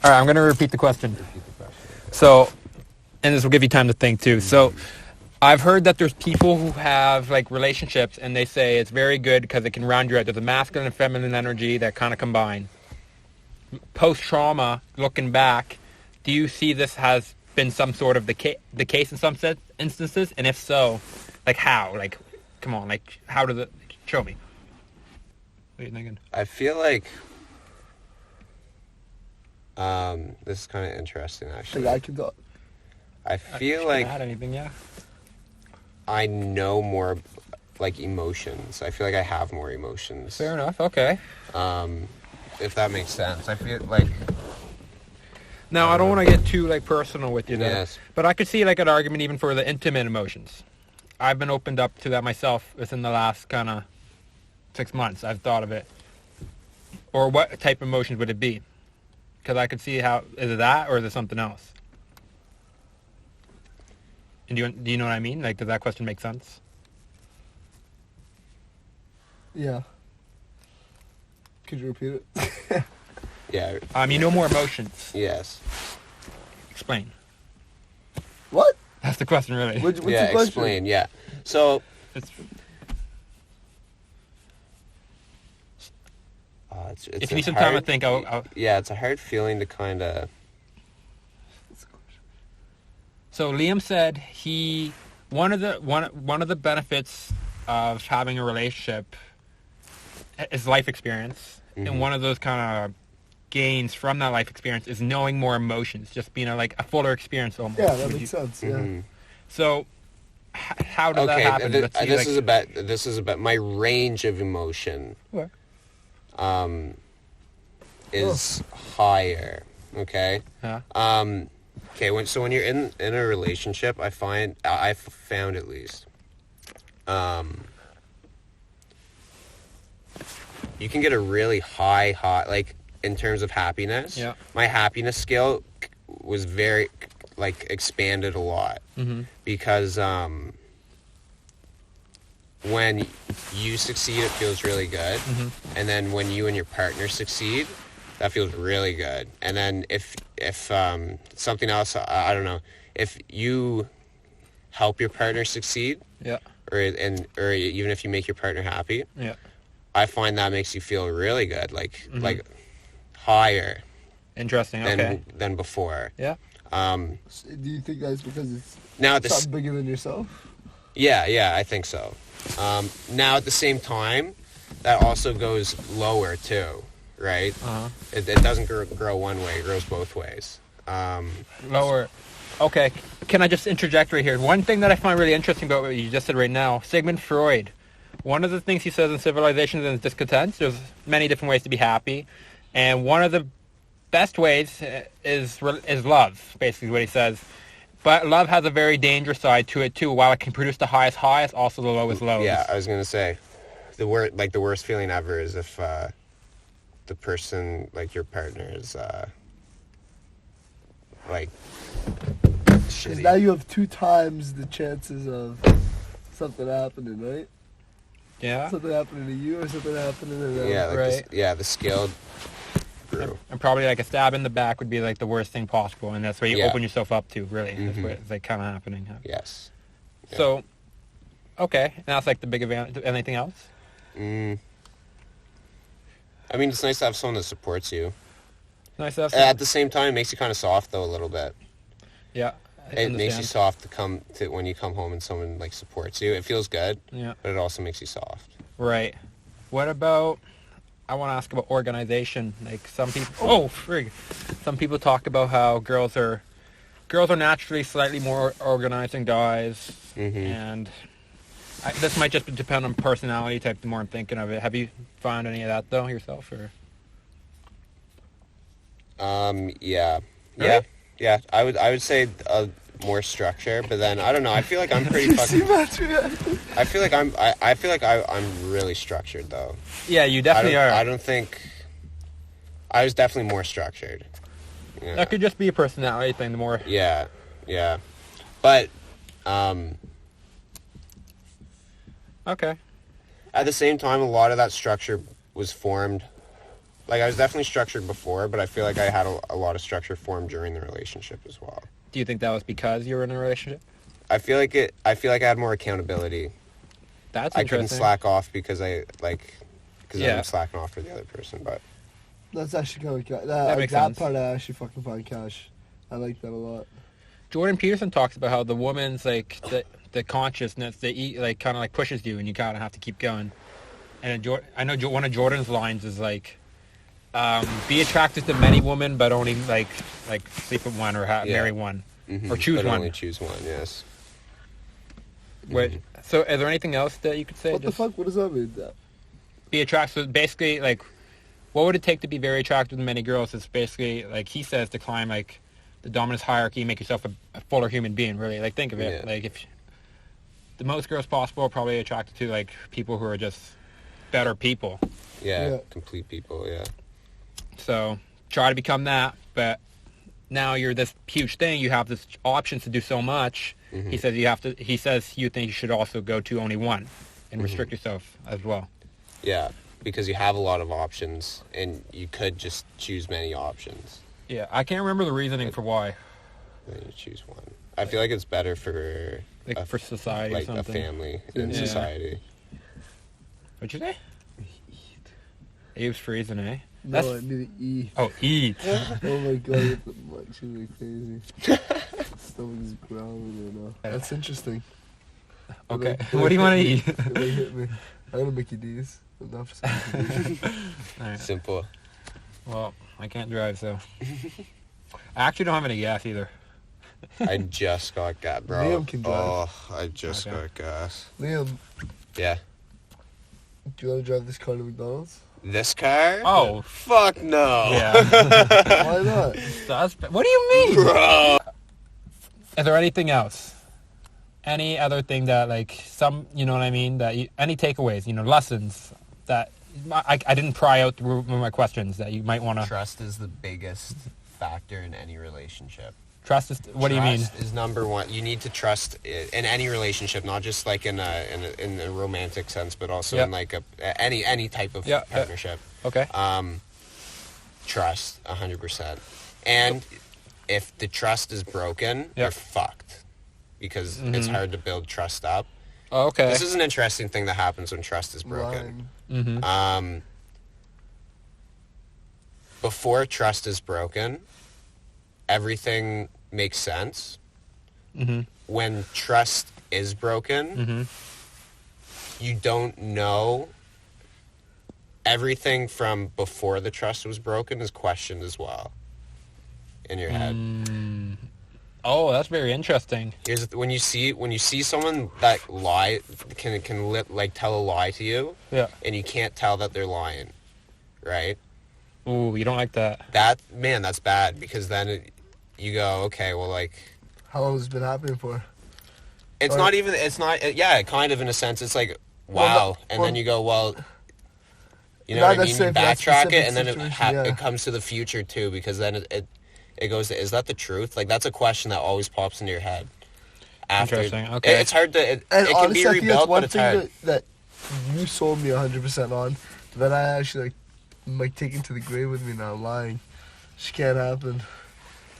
All right, I'm going to repeat the question. So, and this will give you time to think too. So, I've heard that there's people who have like relationships and they say it's very good because it can round you out. There's a masculine and feminine energy that kind of combine. Post-trauma, looking back, do you see this has been some sort of the case in some instances? And if so, like how? Like, come on, like how does it show me? What are you thinking? I feel like this is kind of interesting, actually. I can talk. I feel like add anything, yeah. I know more, like, emotions. I feel like I have more emotions. Fair enough. Okay. If that makes sense. I feel like... Now, I don't want to get too like personal with you there, Yes. but I could see like an argument even for the intimate emotions. I've been opened up to that myself within the last kind of 6 months. I've thought of it. Or what type of emotions would it be? Because I could see how, is it that or is it something else? And do you know what I mean? Like, does that question make sense? Yeah. Could you repeat it? Yeah. You know more emotions. Yes. Explain. What? That's the question, really. What's the Yeah, question? explain, yeah. So... It's, it's if a you need some time to hard- think, I'll... Yeah, it's a hard feeling to kind of... So Liam said one of the benefits of having a relationship is life experience, and one of those kind of gains from that life experience is knowing more emotions, just being a fuller experience almost. Yeah, that makes sense. Yeah. Mm-hmm. So how does that Okay, happen? Let's see, this is about my range of emotion. What? Is higher. Okay. Yeah. Okay. When you're in a relationship, I've found at least, you can get a really high like in terms of happiness. Yeah. My happiness scale was very like expanded a lot because when you succeed, it feels really good, and then when you and your partner succeed, that feels really good. And then if something else, I don't know, if you help your partner succeed, Yeah. or even if you make your partner happy, Yeah. I find that makes you feel really good, like higher Interesting. Okay. than before. Yeah. So do you think that's because it's Now at the something bigger than yourself? yeah, I think so. Now at the same time, that also goes lower too, right? It doesn't grow one way; it grows both ways. Lower. Okay. Can I just interject right here? One thing that I find really interesting about what you just said right now, Sigmund Freud. One of the things he says in Civilizations and Discontents, there's many different ways to be happy, and one of the best ways is love. Basically, what he says. But love has a very dangerous side to it too. While it can produce the highest highs, also the lowest lows. Yeah, I was gonna say, the worst feeling ever is if the person, like your partner, is like Because shitty. now you have 2 times the chances of something happening, right? Yeah. Something happening to you or something happening to them. Yeah, like Right. the scale grew. And probably like a stab in the back would be like the worst thing possible, and that's what you Yeah. open yourself up to. Really, that's what it's like kind of happening. Yes. Yeah. So, okay, and that's like the big advantage. Anything else? I mean, it's nice to have someone that supports you. Nice to have At the same time, it makes you kind of soft though a little bit. Yeah. I It makes you understand. soft when you come home and someone like supports you. It feels good, Yeah. but it also makes you soft. Right. What about? I want to ask about organization. Like some people. Oh, frig. Some people talk about how girls are naturally slightly more organized than guys, and this might just depend on personality type. The more I'm thinking of it, have you found any of that though yourself, or? Yeah. Really? Yeah. I would say more structure, but then I don't know. I feel like I'm pretty fucking. I feel like I'm really structured though. Yeah, you definitely are. I don't think. I was definitely more structured. Yeah. That could just be a personality thing. The more. Yeah. But Okay. at the same time, a lot of that structure was formed like I was definitely structured before, but I feel like I had a lot of structure formed during the relationship as well. Do you think that was because you were in a relationship? I feel like I had more accountability. That's I couldn't interesting. slack off because Yeah. I'm slacking off for the other person. But That's actually kind of That that, makes that sense. part I actually fucking find cash. I like that a lot. Jordan Peterson talks about how the woman's like the consciousness, like kind of like pushes you, and you kind of have to keep going. And I know one of Jordan's lines is like, "Be attracted to many women, but only like sleep with one or marry one, or choose but one." only choose one. Yes. Wait, so is there anything else that you could say? What the fuck? What does that mean? Be attracted. So basically, like, what would it take to be very attractive to many girls? It's basically like he says to climb like the dominance hierarchy, make yourself a fuller human being. Really, like think of it. Yeah. Like if the most girls possible are probably attracted to like people who are just better people. Yeah. Yeah. Complete people. Yeah. So try to become that, but now you're this huge thing. You have this options to do so much. He says you have to. He says you think you should also go to only one, and restrict yourself as well. Yeah. Because you have a lot of options, and you could just choose many options. Yeah, I can't remember the reasoning for why. Then you choose one. I feel like it's better for Like for society, like or something. a family in Yeah. society. What'd you say? Abe's freezing, eh? No, That's- I need to eat. Oh, eat. Oh my god, it's munching like crazy. Stomach's growling right now. That's interesting. Okay. It What do you want to hit eat? me. It hit me. I'm gonna Mickey D's. Enough for some Mickey D's. All right. Simple. Well, I can't drive, so. I actually don't have any gas either. I just got gas, bro. Liam can drive. Oh, I just Okay. got gas. Liam, Yeah. do you want to drive this car to McDonald's? This car? Oh. Fuck no. Yeah. Why not? What do you mean? Bro. Is there anything else? Any other thing that, like, you know what I mean? Any takeaways, lessons that I didn't pry out through my questions that you might want to. Trust is the biggest factor in any relationship. Trust is, what do you mean? Trust is number one. You need to trust in any relationship, not just like in a romantic sense, but also Yeah. in like any type of Yeah, partnership. Okay. Trust 100%. And if the trust is broken, Yeah. you're fucked because it's hard to build trust up. Oh, okay. This is an interesting thing that happens when trust is broken. Lying. Before trust is broken, everything makes sense. When trust is broken, you don't know. Everything from before the trust was broken is questioned as well in your head. Oh, that's very interesting. Here's when you see someone that can like tell a lie to you, Yeah. and you can't tell that they're lying, right? Ooh, you don't like that. That's bad because then you go, okay, well, like How long has this been happening for? it's Or- not even yeah, kind of in a sense. It's like wow, Well, no- and well- then you go, well, you know Not what I mean? You necessarily for that backtrack it, specific and then situation, yeah. it comes to the future too, because then it goes to, is that the truth? Like that's a question that always pops into your head. After Interesting, okay. it's hard to it And can honestly, be I think that's rebuilt, one but it's thing hard. that you sold me 100% on, that I actually like taking to the grave with me now. Lying, just can't happen.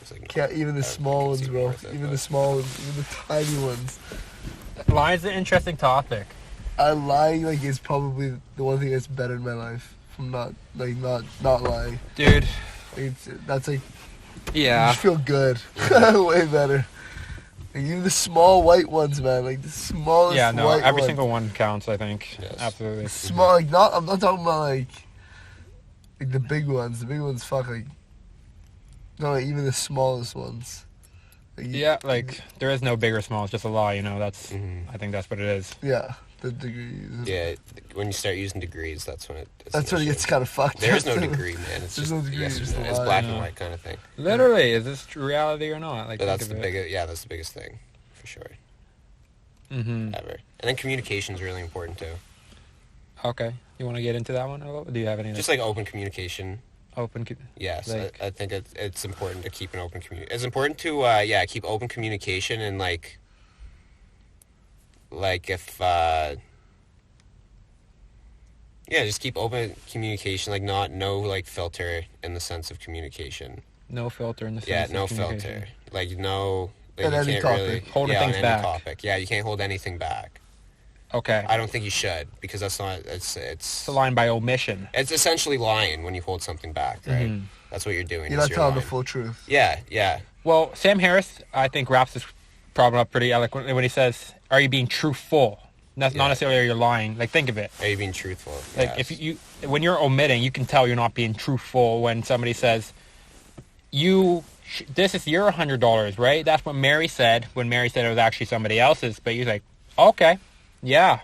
It's like, Can't even the I small think ones, it's bro. worth it, Even but- the small ones, even the tiny ones. Lying's an interesting topic. Lying like is probably the one thing that's better in my life. From not lying. Dude. That's like you Yeah. just feel good. Way better. Like, even the small white ones, man. Like the smallest Yeah, no, white every ones. single one counts, I think. Yes. Absolutely. Small, like not. I'm not talking about like the big ones. The big ones, fuck. Like no, like, even the smallest ones. Like, Yeah, like, there is no big or small, it's just a lie, that's, Mhm. I think that's what it is. Yeah, the degrees. Yeah, when you start using degrees, that's when That's when it an gets issue. kind of fucked. There's up. no degree, man. It's There's just no degree, yes or just no. a It's lie, black yeah. and white kind of thing. Literally, is this reality or not? Like, But that's think the of it. biggest. Yeah, that's the biggest thing for sure Mhm. ever. And then communication is really important too. Okay. You want to get into that one a little? Do you have any Just like open communication. open? Yes, Like- I think it's important to keep an open communication. It's important to keep open communication and like if Yeah, just keep open communication, like no like filter in the sense of communication. No filter in the sense Yeah, of no communication. filter. Like no. Like, On you any can't topic. really Holding yeah, things on back. any topic. Yeah, you can't hold anything back. Okay. I don't think you should because that's not. It's It's a line by omission. it's essentially lying when you hold something back, right? Mhm. That's what you're doing. You're is not telling the lying. full truth. Yeah, yeah. Well, Sam Harris, I think, wraps this problem up pretty eloquently when he says, "Are you being truthful? Not Yeah. necessarily are you lying. Like, think of it. Are you being truthful? Like, Yes. if you when you're omitting, you can tell you're not being truthful when somebody says, this is your $100, right? That's what Mary said when Mary said it was actually somebody else's. But you're like, okay, yeah,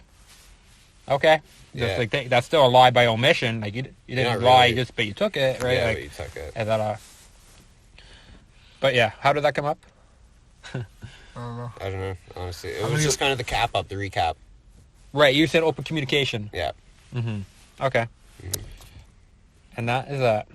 okay. Just Yeah. like that's still a lie by omission. Like you didn't Not lie, really. but you took it, right? Yeah, like, but you took it. and that, but yeah, how did that come up? I don't know. I don't know. Honestly, it I was mean, just kind of the recap. Right, you said open communication. Yeah. Mm-hmm. Okay. And that is that.